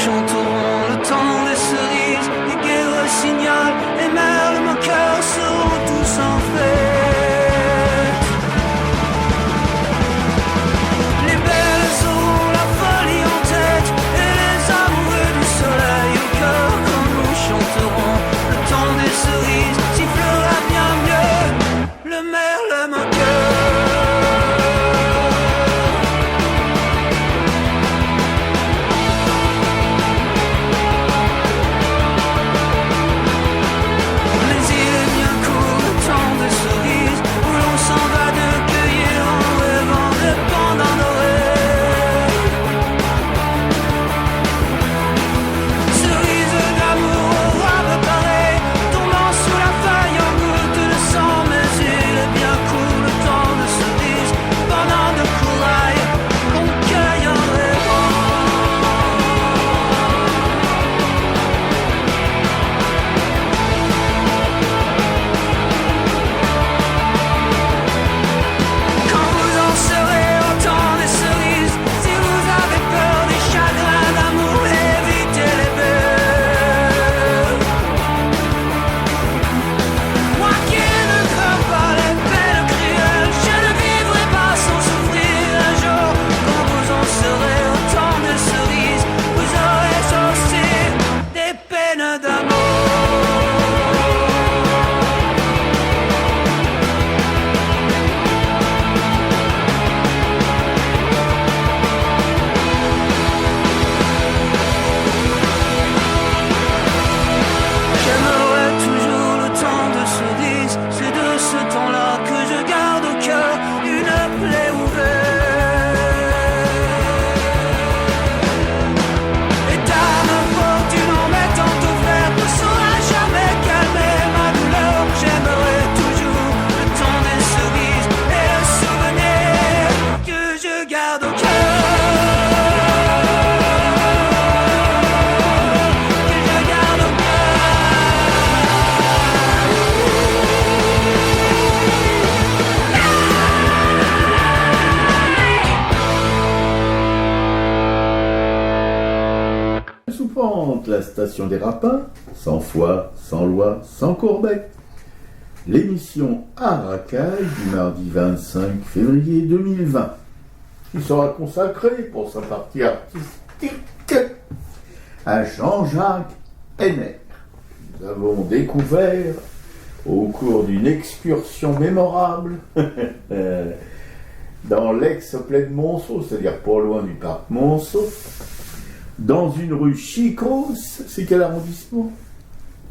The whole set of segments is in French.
chanterons le temps des cerises, les guerres signal, les merles moqueurs seront tous en fête. Les belles auront la folie en tête, et les amoureux du soleil au cœur, quand nous chanterons le temps des cerises, sifflera bien mieux le merle moqueur. La station des Rapins, sans foi, sans loi, sans courbet. L'émission Aracaille du mardi 25 février 2020, qui sera consacrée pour sa partie artistique à Jean-Jacques Henner. Nous avons découvert, au cours d'une excursion mémorable, dans l'ex-plaine Monceau, c'est-à-dire pas loin du parc Monceau, dans une rue Chicos, c'est quel arrondissement ?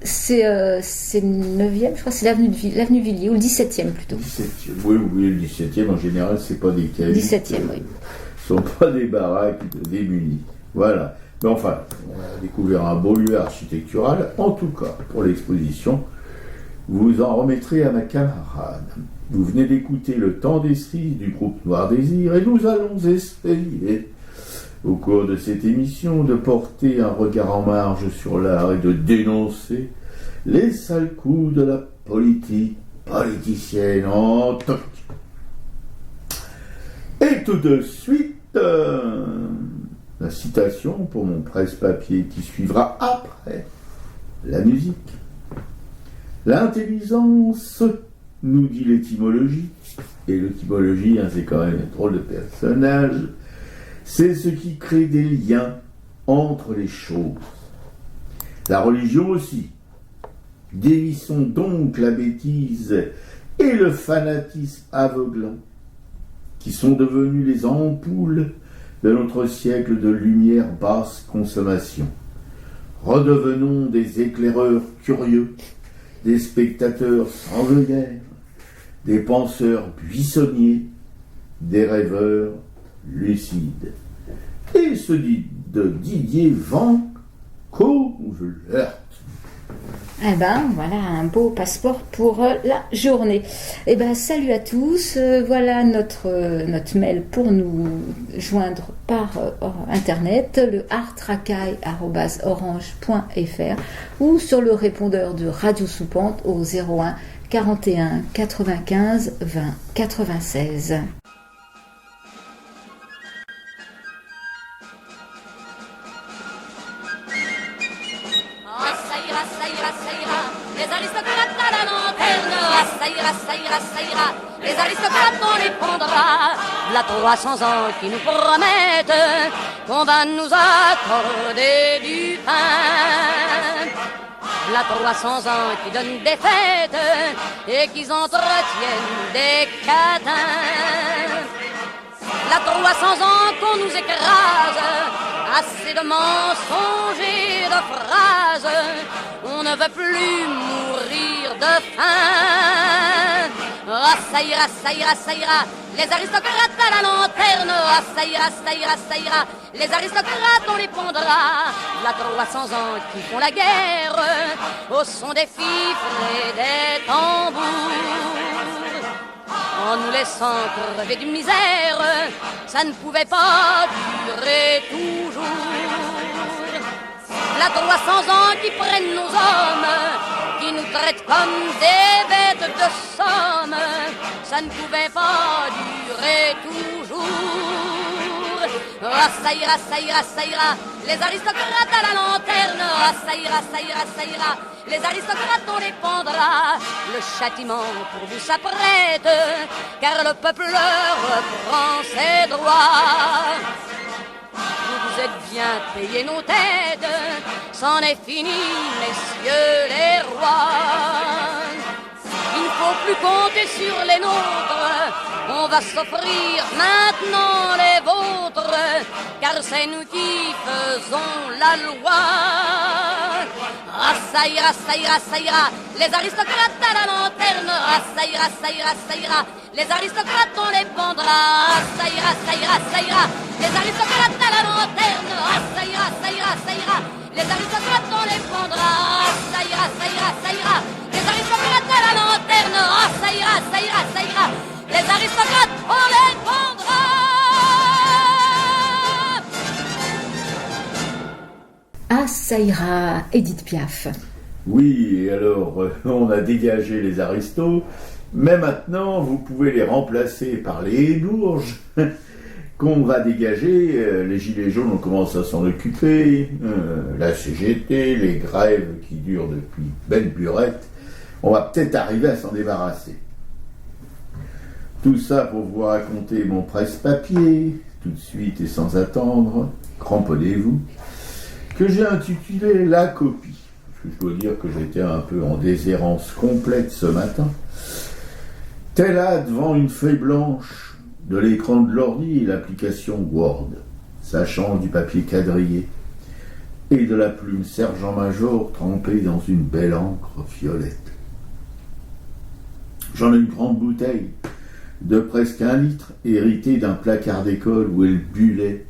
C'est le 9e, je crois, c'est l'avenue Villiers, ou le 17e plutôt. 17e, oui, le 17e, en général, c'est pas des cases. 17e, oui. Ce ne sont pas des baraques démunies. Voilà. Mais enfin, on a découvert un beau lieu architectural. En tout cas, pour l'exposition, vous en remettrez à ma camarade. Vous venez d'écouter Le Temps des cerises du groupe Noir Désir, et nous allons essayer, au cours de cette émission, de porter un regard en marge sur l'art et de dénoncer les sales coups de la politique politicienne en toc. Et tout de suite, la citation pour mon presse-papier qui suivra après la musique. L'intelligence, nous dit l'étymologie, et l'étymologie, c'est quand même un drôle de personnage, c'est ce qui crée des liens entre les choses. La religion aussi. Dévissons donc la bêtise et le fanatisme aveuglant, qui sont devenus les ampoules de notre siècle de lumière basse consommation. Redevenons des éclaireurs curieux, des spectateurs sans œillères, des penseurs buissonniers, des rêveurs lucide. Et ce dit de Didier Van Caux, où je l'heurte. Eh ben, voilà un beau passeport pour la journée. Eh ben, salut à tous. Voilà notre mail pour nous joindre par internet, le artracaille@orange.fr ou sur le répondeur de Radio Soupente au 01 41 95 20 96. les aristocrates on les prendra. V'là 300 ans qui nous promettent qu'on va nous accorder du pain. V'là 300 ans qui donnent des fêtes et qui entretiennent des catins. V'là 300 ans qu'on nous écrase, assez de mensonges et de phrases, on ne veut plus mourir de faim. Ah, ça ira, ça ira, ça ira, les aristocrates à la lanterne. Ah, ça ira, ça ira, ça ira, les aristocrates on les pondra. V'là 300 ans qui font la guerre au son des fifres et des tambours, en nous laissant crever d'une misère, ça ne pouvait pas durer toujours. Là 300 ans qui prennent nos hommes, qui nous traitent comme des bêtes de somme, ça ne pouvait pas durer toujours. Ah, ça ira, ça ira, ça ira, les aristocrates à la lanterne. Ah, ça ira, ça ira, ça ira, les aristocrates on les pendra. Le châtiment pour vous s'apprête, car le peuple reprend ses droits. Vous êtes bien payés nos têtes, c'en est fini, messieurs les rois. Il ne faut plus compter sur les nôtres, on va s'offrir maintenant les vôtres, car c'est nous qui faisons la loi. Ah, ça ira, ça ira, ça ira, les aristocrates à la lanterne. Ah, ça ira, ça ira, ça ira, les aristocrates on les pendra. Ah, ça ira, ça ira, ça ira, les aristocrates à la lanterne. Ah, ça ira, ça ira, ça ira, les aristocrates on les pendra. Ah, ça ira, ça ira, ça ira, les aristocrates à la lanterne. Ah, ça ira, ça ira, ça ira, les aristocrates on les pendra. Ah, ça ira, Édith Piaf. Oui, et alors, on a dégagé les aristos, mais maintenant, vous pouvez les remplacer par les bourges qu'on va dégager. Les gilets jaunes, on commence à s'en occuper, la CGT, les grèves qui durent depuis belle burette, on va peut-être arriver à s'en débarrasser. Tout ça pour vous raconter mon presse-papier, tout de suite et sans attendre, cramponnez-vous, que j'ai intitulé La Copie. Je dois dire que j'étais un peu en déshérence complète ce matin. Tel là devant une feuille blanche de l'écran de l'ordi et l'application Word, sachant du papier quadrillé et de la plume sergent-major trempée dans une belle encre violette. J'en ai une grande bouteille de presque 1 litre, héritée d'un placard d'école où elle bullait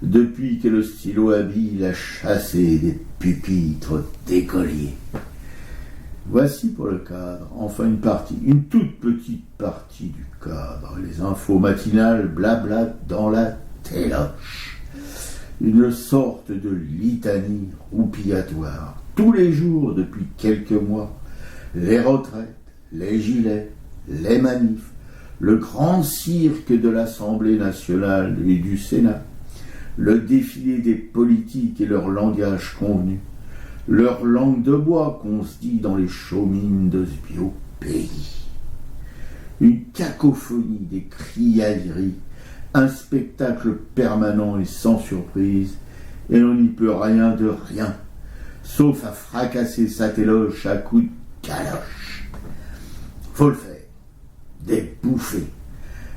depuis que le stylo habile a chassé des pupitres d'écoliers. Voici pour le cadre, enfin une toute petite partie du cadre, les infos matinales blabla dans la téloche. Une sorte de litanie roupillatoire. Tous les jours depuis quelques mois, les retraites, les gilets, les manifs, le grand cirque de l'Assemblée nationale et du Sénat, le défilé des politiques et leur langage convenu, leur langue de bois qu'on se dit dans les chaumières de ce vieux pays. Une cacophonie des criailleries, un spectacle permanent et sans surprise, et on n'y peut rien de rien, sauf à fracasser sa téloche à coups de galoche. Faut le faire. Des bouffées.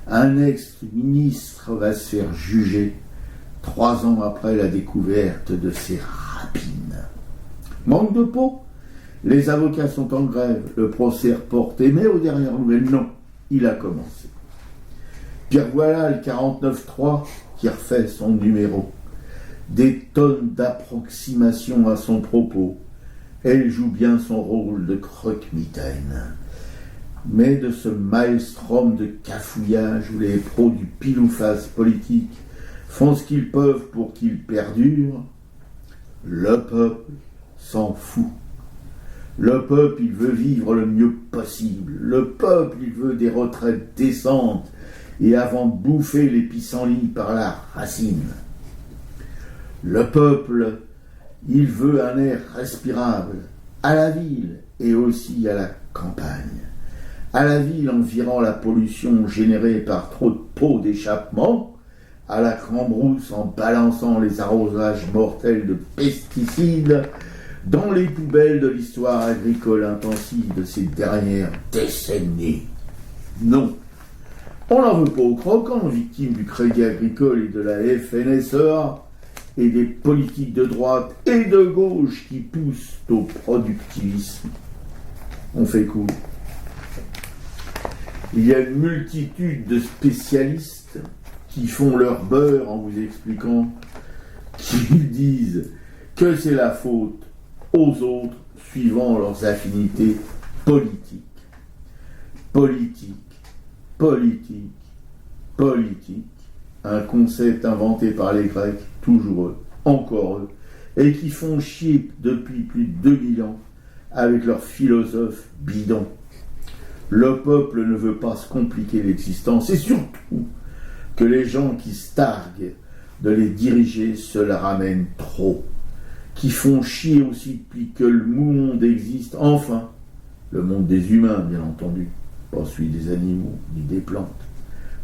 Un ex-ministre va se faire juger 3 ans après la découverte de ses rapines. Manque de peau. Les avocats sont en grève. Le procès est reporté, mais aux dernières nouvelles, non. Il a commencé. Puis voilà le 49.3 qui refait son numéro. Des tonnes d'approximations à son propos. Elle joue bien son rôle de croque-mitaine. Mais de ce maelstrom de cafouillage où les pros du pile ou face politique font ce qu'ils peuvent pour qu'il perdure, le peuple s'en fout. Le peuple, il veut vivre le mieux possible. Le peuple, il veut des retraites décentes et avant de bouffer les pissenlits par la racine. Le peuple, il veut un air respirable à la ville et aussi à la campagne. à la ville en virant la pollution générée par trop de pots d'échappement, à la Crambrousse en balançant les arrosages mortels de pesticides dans les poubelles de l'histoire agricole intensive de ces dernières décennies. Non, on n'en veut pas aux croquants, victimes du Crédit Agricole et de la FNSEA, et des politiques de droite et de gauche qui poussent au productivisme. On fait court. Il y a une multitude de spécialistes qui font leur beurre en vous expliquant qu'ils disent que c'est la faute aux autres suivant leurs affinités politiques. Politique, politique, politique. Un concept inventé par les Grecs, toujours eux, encore eux, et qui font chier depuis plus de 2000 ans avec leurs philosophes bidons. Le peuple ne veut pas se compliquer l'existence, et surtout que les gens qui se targuent de les diriger se la ramènent trop, qui font chier aussi depuis que le monde existe, enfin, le monde des humains, bien entendu, pas celui des animaux, ni des plantes,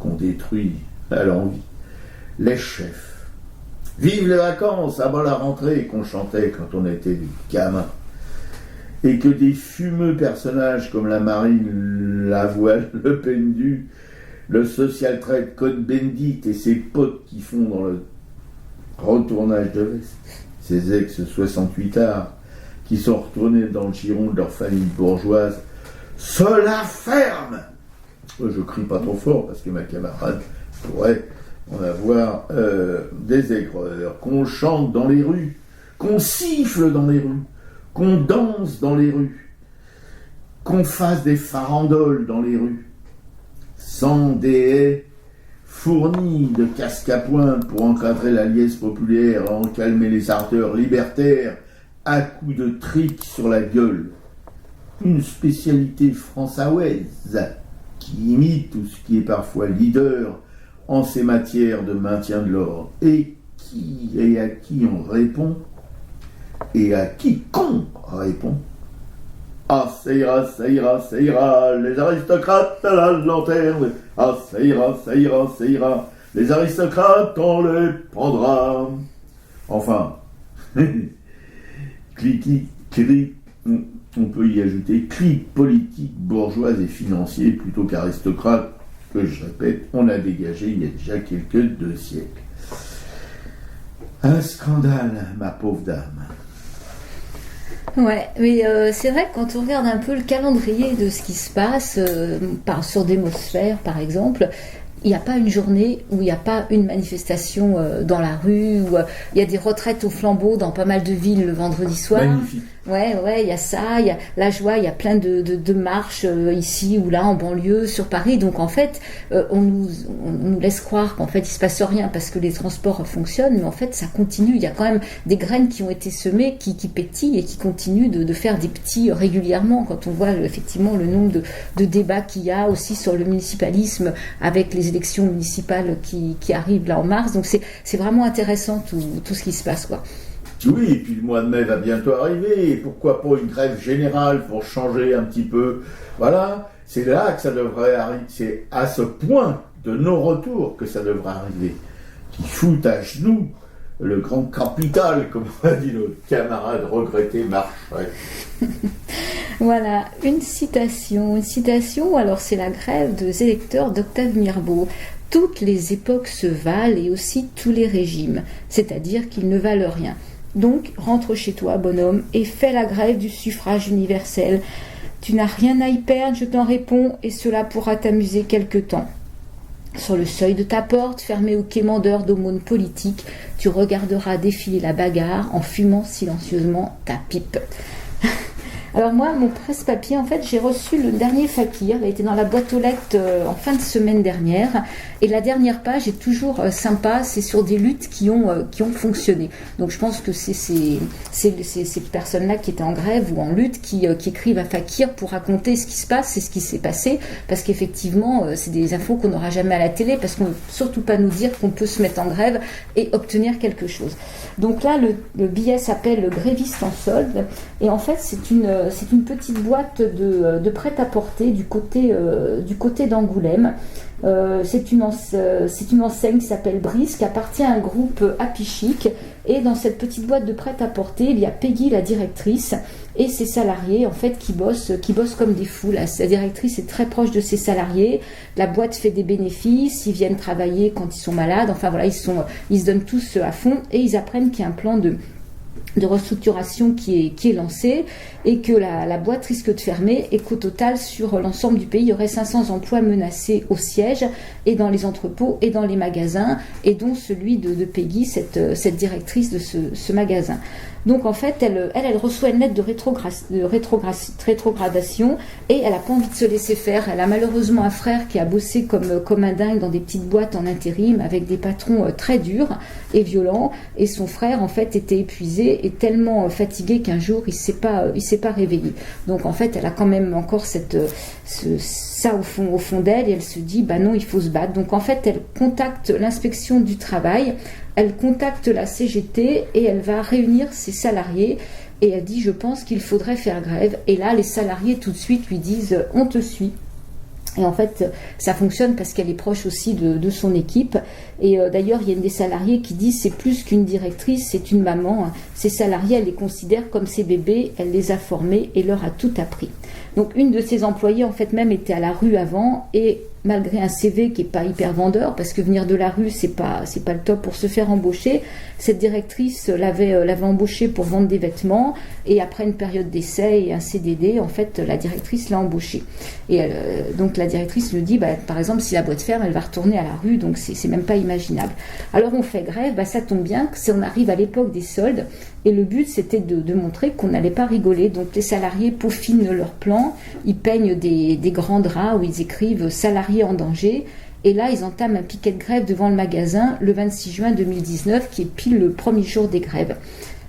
qu'on détruit à l'envie. Les chefs. Vive les vacances, à bas la rentrée, qu'on chantait quand on était des gamins. Et que des fumeux personnages comme la Marine Lavoie, Le Pendu, le social trade Cohn-Bendit et ses potes qui font dans le retournage de veste, ces ex-68ards qui sont retournés dans le giron de leur famille bourgeoise, se la ferme. Je crie pas trop fort parce que ma camarade pourrait en avoir des aigreurs, qu'on chante dans les rues, qu'on siffle dans les rues, qu'on danse dans les rues, qu'on fasse des farandoles dans les rues, sans des haies fournies de casques à pointe pour encadrer la liesse populaire, en calmer les ardeurs libertaires à coups de triques sur la gueule. Une spécialité française qui imite tout ce qui est parfois leader en ces matières de maintien de l'ordre, et à qui on répond, et à qui qu'on répond. Ah, ça ira, ça ira, ça ira, les aristocrates à la lanterne. Ah, ça ira, ça ira, ça ira, les aristocrates, on les prendra. Enfin, cliqui, clic, on peut y ajouter clic politique, bourgeoise et financier plutôt qu'aristocrate, que je répète, on a dégagé il y a déjà quelques 2 siècles. Un scandale, ma pauvre dame. Ouais, mais c'est vrai que quand on regarde un peu le calendrier de ce qui se passe sur Démosphère, par exemple, il n'y a pas une journée où il n'y a pas une manifestation dans la rue, où il y a des retraites au flambeau dans pas mal de villes le vendredi soir. Magnifique. Ouais, il y a ça, il y a la joie, il y a plein de marches ici ou là en banlieue, sur Paris. Donc en fait, on nous laisse croire qu'en fait il se passe rien parce que les transports fonctionnent, mais en fait ça continue. Il y a quand même des graines qui ont été semées, qui pétillent et qui continuent de faire des petits régulièrement. Quand on voit effectivement le nombre de débats qu'il y a aussi sur le municipalisme avec les élections municipales qui arrivent là en mars. Donc c'est vraiment intéressant tout ce qui se passe, quoi. Oui, et puis le mois de mai va bientôt arriver, et pourquoi pas une grève générale pour changer un petit peu. Voilà, c'est là que ça devrait arriver, c'est à ce point de non-retour que ça devrait arriver, qui fout à genoux le grand capital, comme a dit notre camarade regretté Marchais. Voilà, une citation, alors c'est la grève des électeurs d'Octave Mirbeau. Toutes les époques se valent et aussi tous les régimes, c'est-à-dire qu'ils ne valent rien. Donc, rentre chez toi, bonhomme, et fais la grève du suffrage universel. Tu n'as rien à y perdre, je t'en réponds, et cela pourra t'amuser quelque temps. Sur le seuil de ta porte, fermé aux quémandeurs d'aumônes politiques, tu regarderas défiler la bagarre en fumant silencieusement ta pipe. Alors moi, mon presse-papier, en fait, j'ai reçu le dernier fakir, il a été dans la boîte aux lettres en fin de semaine dernière, et la dernière page est toujours sympa, c'est sur des luttes qui ont fonctionné. Donc je pense que c'est ces personnes-là qui étaient en grève ou en lutte qui écrivent à Fakir pour raconter ce qui se passe et ce qui s'est passé, parce qu'effectivement, c'est des infos qu'on n'aura jamais à la télé, parce qu'on ne veut surtout pas nous dire qu'on peut se mettre en grève et obtenir quelque chose. Donc là, le billet s'appelle « Le gréviste en solde », et en fait, c'est une c'est une petite boîte de prêt-à-porter du côté d'Angoulême. C'est une enseigne qui s'appelle Brice, qui appartient à un groupe Happy Chic. Et dans cette petite boîte de prêt-à-porter, il y a Peggy, la directrice, et ses salariés en fait qui bossent comme des fous. La directrice est très proche de ses salariés. La boîte fait des bénéfices. Ils viennent travailler quand ils sont malades. Enfin voilà, ils se donnent tous à fond et ils apprennent qu'il y a un plan de restructuration qui est lancée et que la boîte risque de fermer et qu'au total sur l'ensemble du pays il y aurait 500 emplois menacés au siège et dans les entrepôts et dans les magasins et dont celui de Peggy, cette directrice de ce magasin. Donc en fait elle reçoit une lettre de rétrogradation et elle n'a pas envie de se laisser faire. Elle a malheureusement un frère qui a bossé comme un dingue dans des petites boîtes en intérim avec des patrons très durs et violents, et son frère en fait était épuisé et tellement fatigué qu'un jour il s'est pas réveillé. Donc en fait elle a quand même encore ça au fond d'elle et elle se dit bah non, il faut se battre. Donc en fait elle contacte l'inspection du travail, elle contacte la CGT et elle va réunir ses salariés et elle dit je pense qu'il faudrait faire grève. Et là les salariés tout de suite lui disent on te suit. Et en fait, ça fonctionne parce qu'elle est proche aussi de son équipe. Et d'ailleurs, il y a une des salariés qui dit c'est plus qu'une directrice, c'est une maman. Ses salariés, elle les considère comme ses bébés, elle les a formés et leur a tout appris. Donc une de ses employées, en fait, même était à la rue avant et malgré un CV qui n'est pas hyper vendeur, parce que venir de la rue, c'est pas le top pour se faire embaucher, cette directrice l'avait embauchée pour vendre des vêtements, et après une période d'essai et un CDD, en fait, la directrice l'a embauchée. Et donc la directrice me dit, par exemple, si la boîte ferme, elle va retourner à la rue, donc c'est même pas imaginable. Alors on fait grève, ça tombe bien, on arrive à l'époque des soldes, et le but c'était de montrer qu'on n'allait pas rigoler. Donc les salariés peaufinent leur plan, ils peignent des grands draps où ils écrivent « salariés en danger », et là ils entament un piquet de grève devant le magasin le 26 juin 2019, qui est pile le premier jour des grèves.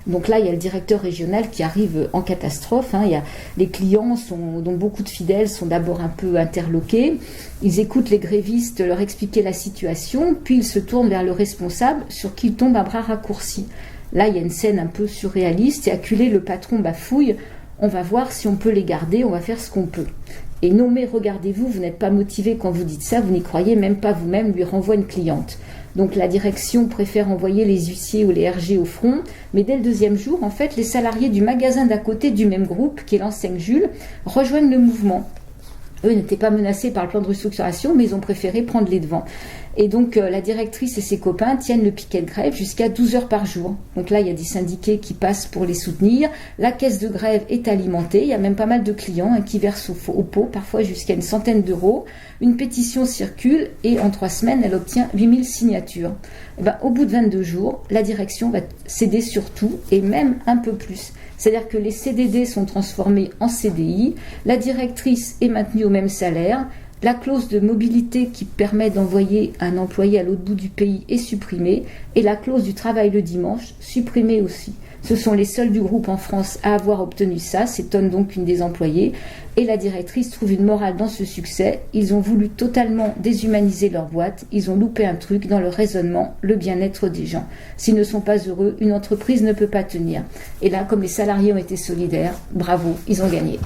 Donc là, il y a le directeur régional qui arrive en catastrophe. Il y a les clients, dont beaucoup de fidèles, sont d'abord un peu interloqués. Ils écoutent les grévistes leur expliquer la situation, puis ils se tournent vers le responsable, sur qui il tombe à bras raccourcis. Là, il y a une scène un peu surréaliste. Et acculé, le patron bafouille. On va voir si on peut les garder, on va faire ce qu'on peut. Et non mais regardez-vous, vous n'êtes pas motivé quand vous dites ça, vous n'y croyez même pas vous-même, lui renvoie une cliente. Donc la direction préfère envoyer les huissiers ou les RG au front, mais dès le deuxième jour, en fait, les salariés du magasin d'à côté du même groupe, qui est l'enseigne Jules, rejoignent le mouvement. Eux n'étaient pas menacés par le plan de restructuration, mais ils ont préféré prendre les devants. Et donc la directrice et ses copains tiennent le piquet de grève jusqu'à 12 heures par jour. Donc là, il y a des syndiqués qui passent pour les soutenir. La caisse de grève est alimentée. Il y a même pas mal de clients qui versent au pot, parfois jusqu'à une centaine d'euros. Une pétition circule et en 3 semaines, elle obtient 8000 signatures. Au bout de 22 jours, la direction va céder sur tout et même un peu plus. C'est-à-dire que les CDD sont transformés en CDI. La directrice est maintenue au même salaire. La clause de mobilité qui permet d'envoyer un employé à l'autre bout du pays est supprimée et la clause du travail le dimanche supprimée aussi. Ce sont les seuls du groupe en France à avoir obtenu ça, s'étonne donc une des employées. Et la directrice trouve une morale dans ce succès. Ils ont voulu totalement déshumaniser leur boîte. Ils ont loupé un truc dans leur raisonnement, le bien-être des gens. S'ils ne sont pas heureux, une entreprise ne peut pas tenir. Et là, comme les salariés ont été solidaires, bravo, ils ont gagné.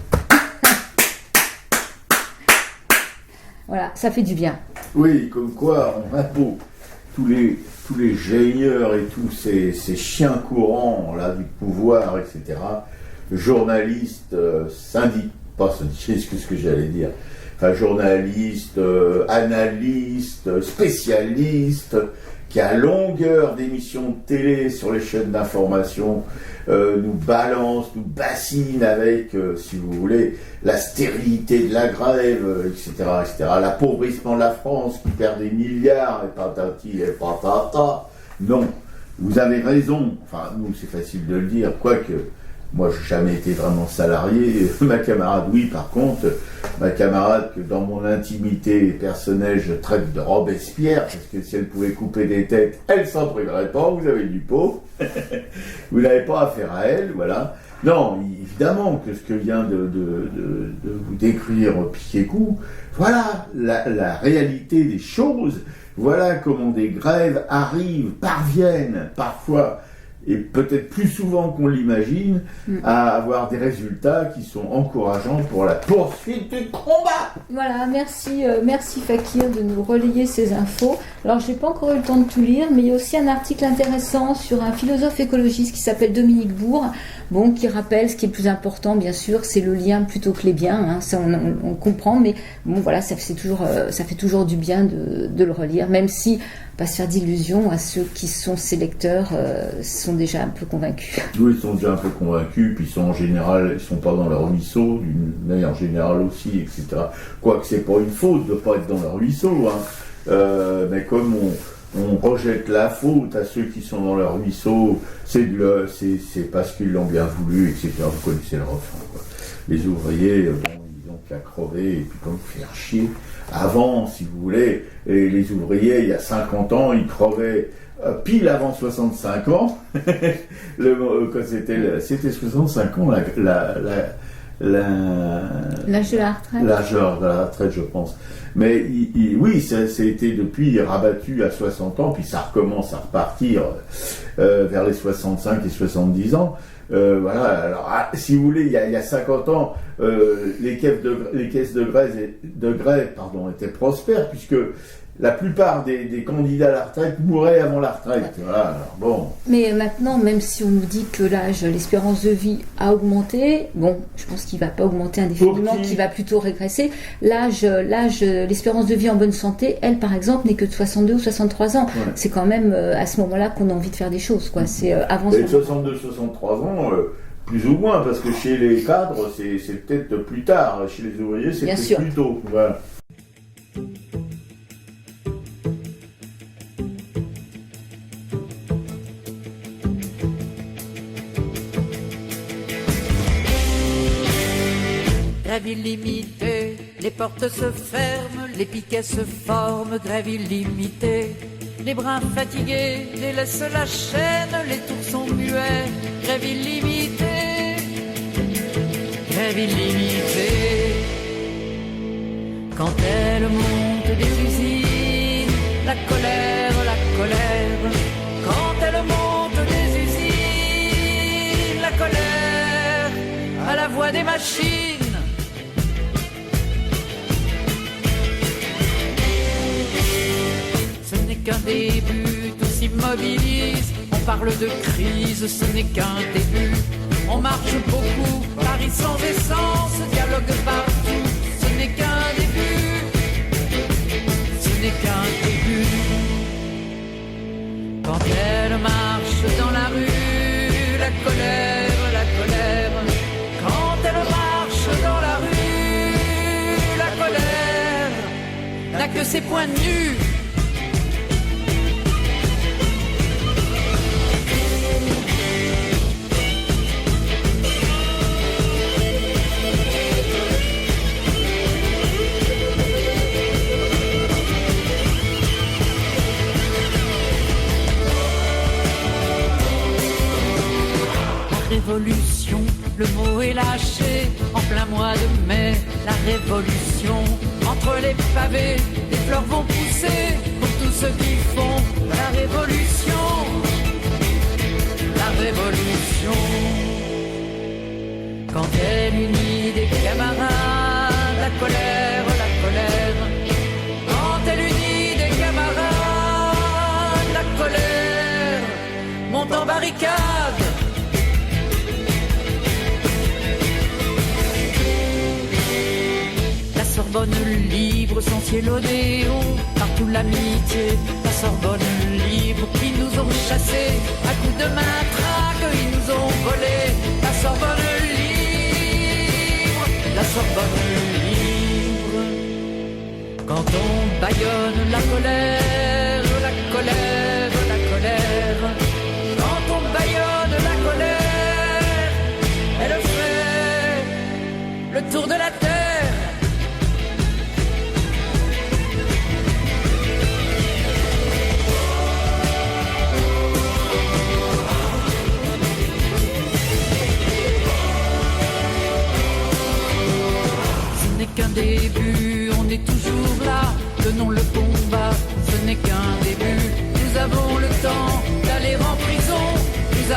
Voilà, ça fait du bien. Oui, comme quoi, on a beau, tous les génieurs et tous ces chiens courants là, du pouvoir, etc., journalistes, syndics, pas syndiqués, c'est ce que j'allais dire, enfin journalistes, analystes, spécialistes, qui à longueur d'émissions de télé sur les chaînes d'information nous balance, nous bassine avec, si vous voulez, la stérilité de la grève, etc., etc., l'appauvrissement de la France qui perd des milliards, et patati et patata. Non, vous avez raison, enfin nous c'est facile de le dire, quoique moi j'ai jamais été vraiment salarié, ma camarade oui, par contre, ma camarade que dans mon intimité personnelle je traite de Robespierre, parce que si elle pouvait couper des têtes, elle s'en priverait pas, vous avez du pot, vous n'avez pas affaire à elle, voilà. Non, évidemment que ce que vient de vous décrire Piquet-Coup, voilà la réalité des choses, voilà comment des grèves arrivent, parviennent, parfois et peut-être plus souvent qu'on l'imagine, à avoir des résultats qui sont encourageants pour la poursuite du combat. Voilà, merci Fakir de nous relayer ces infos. Alors, j'ai pas encore eu le temps de tout lire, mais il y a aussi un article intéressant sur un philosophe écologiste qui s'appelle Dominique Bourg, qui rappelle ce qui est le plus important, bien sûr, c'est le lien plutôt que les biens, hein, ça on comprend, mais bon, voilà, ça fait toujours du bien de le relire, même si, pas se faire d'illusions, à ceux qui sont ces lecteurs sont déjà un peu convaincus. Oui, ils sont déjà un peu convaincus, puis en général, ils sont pas dans leur ruisseau, d'une manière générale aussi, etc. Quoique c'est pas une faute de pas être dans leur ruisseau, hein. Mais comme on rejette la faute à ceux qui sont dans leur ruisseau, c'est parce qu'ils l'ont bien voulu, etc. Vous connaissez le refrain, quoi. Les ouvriers, ils ont qu'à crever et puis comme faire chier. Avant, si vous voulez, les ouvriers, il y a 50 ans, ils crevaient pile avant 65 ans. Quand c'était 65 ans, l'âge de la retraite. L'âge de la retraite, je pense. Mais oui, ça a été depuis rabattu à 60 ans, puis ça recommence à repartir vers les 65 et 70 ans. Voilà. Alors, si vous voulez, il y a 50 ans, les caisses de grève, étaient prospères, puisque la plupart des candidats à la retraite mouraient avant la retraite. Voilà, alors bon. Mais maintenant, même si on nous dit que l'espérance de vie a augmenté, je pense qu'il ne va pas augmenter indéfiniment, qu'il va plutôt régresser. L'espérance de vie en bonne santé, elle, par exemple, n'est que de 62 ou 63 ans. Ouais. C'est quand même à ce moment-là qu'on a envie de faire des choses, quoi. C'est avant. 62-63 ans. Plus ou moins, parce que chez les cadres, c'est peut-être plus tard. Chez les ouvriers, c'est peut-être plus tôt. Voilà. Grève illimitée, les portes se ferment, les piquets se forment, grève illimitée. Les brins fatigués délaissent la chaîne, les tours sont muets, grève illimitée, grève illimitée. Quand elle monte des usines, la colère, quand elle monte des usines, la colère, à la voix des machines. Qu'un début, tout s'immobilise, on parle de crise, ce n'est qu'un début. On marche beaucoup, Paris sans essence, dialogue partout, ce n'est qu'un début, ce n'est qu'un début. Quand elle marche dans la rue, la colère, quand elle marche dans la rue, la colère n'a que ses points nus. Révolution, le mot est lâché en plein mois de mai. La révolution, entre les pavés, les fleurs vont pousser pour tous ceux qui font la révolution. La révolution, quand elle unit des camarades, la colère, quand elle unit des camarades, la colère monte en barricade. Sorbonne libre, sans ciel odéon, partout l'amitié, la Sorbonne libre, qui nous ont chassés, à coups de matraque, ils nous ont volés, la Sorbonne libre, la Sorbonne libre. Quand on bâillonne la colère, quand on bâillonne la colère, elle fait le tour de la terre. Qu'un début, on est toujours là, tenons le combat, ce n'est qu'un début, nous avons le temps d'aller en prison, nous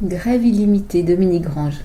Grève illimitée, Dominique Grange.